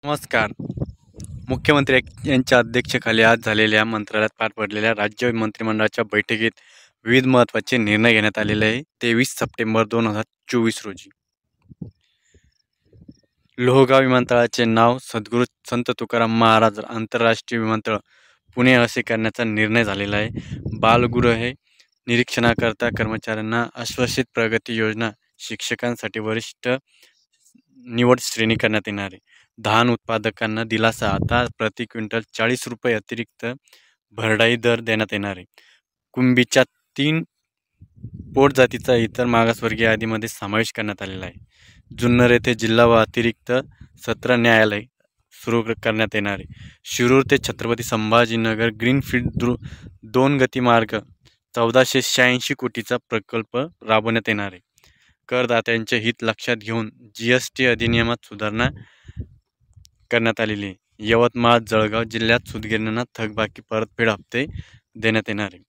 नमस्कार. मुख्यमंत्री यांच्या अध्यक्षतेखाली आज झालेल्या मंत्रालयात पार पडलेल्या राज्य मंत्रिमंडळाच्या बैठकीत विविध महत्त्वाचे निर्णय घेण्यात आलेले आहे. 23 सप्टेंबर 2024 रोजी लोहगाव विमानतळाचे नाव सद्गुरू संत तुकाराम महाराज आंतरराष्ट्रीय विमानतळ पुणे असे करण्याचा निर्णय झालेला आहे. बालगृहे निरीक्षणाकरता कर्मचाऱ्यांना आश्वासित प्रगती योजना, शिक्षकांसाठी वरिष्ठ निवड श्रेणी करण्यात येणार आहे. धान उत्पादकांना दिलासा, आता प्रति क्विंटल 40 रुपये अतिरिक्त भरडाई दर देण्यात येणार आहे. कुंभीच्या 3 पोटजातीचा इतर मागासवर्गीय यादीमध्ये समावेश करण्यात आलेला आहे. जुन्नर येथे जिल्हा व अतिरिक्त सत्र न्यायालय सुरू करण्यात येणार आहे. शिरूर ते छत्रपती संभाजीनगर ग्रीनफील्ड 2 गती मार्ग 1486 कोटीचा प्रकल्प राबवण्यात येणार आहे. करदात्यांचे हित लक्षात घेऊन GST अधिनियमात सुधारणा करण्यात आलेली आहे. यवतमाळ जळगाव जिल्ह्यात सूतगिरण्यांना थकबाकी परतफेड हप्ते देण्यात येणार आहे.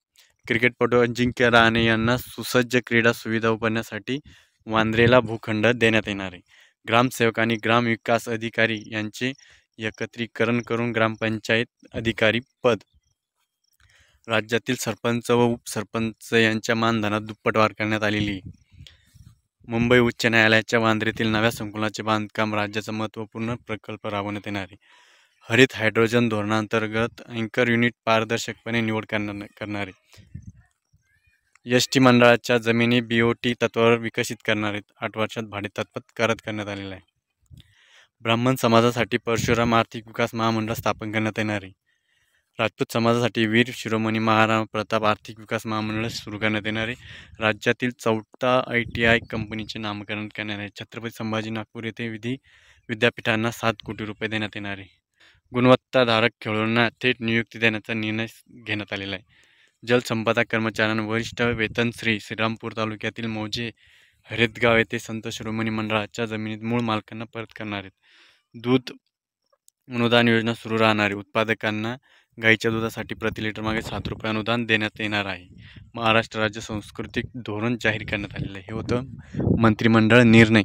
क्रिकेटपटू अजिंक्य रहाणे यांना सुसज्ज क्रीडा सुविधा उभारण्यासाठी वांद्रेला भूखंड देण्यात येणार आहे. ग्रामसेवक आणि ग्रामविकास अधिकारी यांचे एकत्रीकरण करून ग्रामपंचायत अधिकारी पद. राज्यातील सरपंच व उपसरपंच यांच्या मानधनात दुप्पट वाढ करण्यात आलेली आहे. मुंबई उच्च न्यायालयाच्या वांद्र्यातील नव्या संकुलाचे बांधकाम राज्याचा महत्त्वपूर्ण प्रकल्प राबवण्यात येणार आहे. हरित हायड्रोजन धोरणांतर्गत अँकर युनिट पारदर्शकपणे निवड करणार आहे. ST मंडळाच्या जमिनी BOT तत्वावर विकसित करणार आहेत. 8 वर्षात भाडेतत्त्वात करार करण्यात आलेला आहे. ब्राह्मण समाजासाठी परशुराम आर्थिक विकास महामंडळ स्थापन करण्यात येणार आहे. राजपूत समाजासाठी वीर शिरोमणी महाराणा प्रताप आर्थिक विकास महामंडळ सुरू करण्यात येणार आहे. राज्यातील 4था ITI कंपनीचे नामकरण करण्यात आहे. छत्रपती संभाजी नागपूर येथे विद्यापीठांना 7 कोटी रुपये देण्यात येणार आहे. गुणवत्ताधारक खेळाडूंना थेट नियुक्ती देण्याचा निर्णय घेण्यात आलेला आहे. जलसंपदा कर्मचाऱ्यांना वरिष्ठ वेतन श्रीरामपूर तालुक्यातील मौजे हरितगाव येथे संत शिरोमणी मंडळाच्या जमिनीत मूळ मालकांना परत करणार आहेत. दूध अनुदान योजना सुरू राहणार आहे. उत्पादकांना गाईच्या दुधासाठी प्रति लिटर मागे 7 रुपये अनुदान देण्यात येणार आहे. महाराष्ट्र राज्य सांस्कृतिक धोरण जाहीर करण्यात आलेलं आहे. हे होतं मंत्रिमंडळ निर्णय.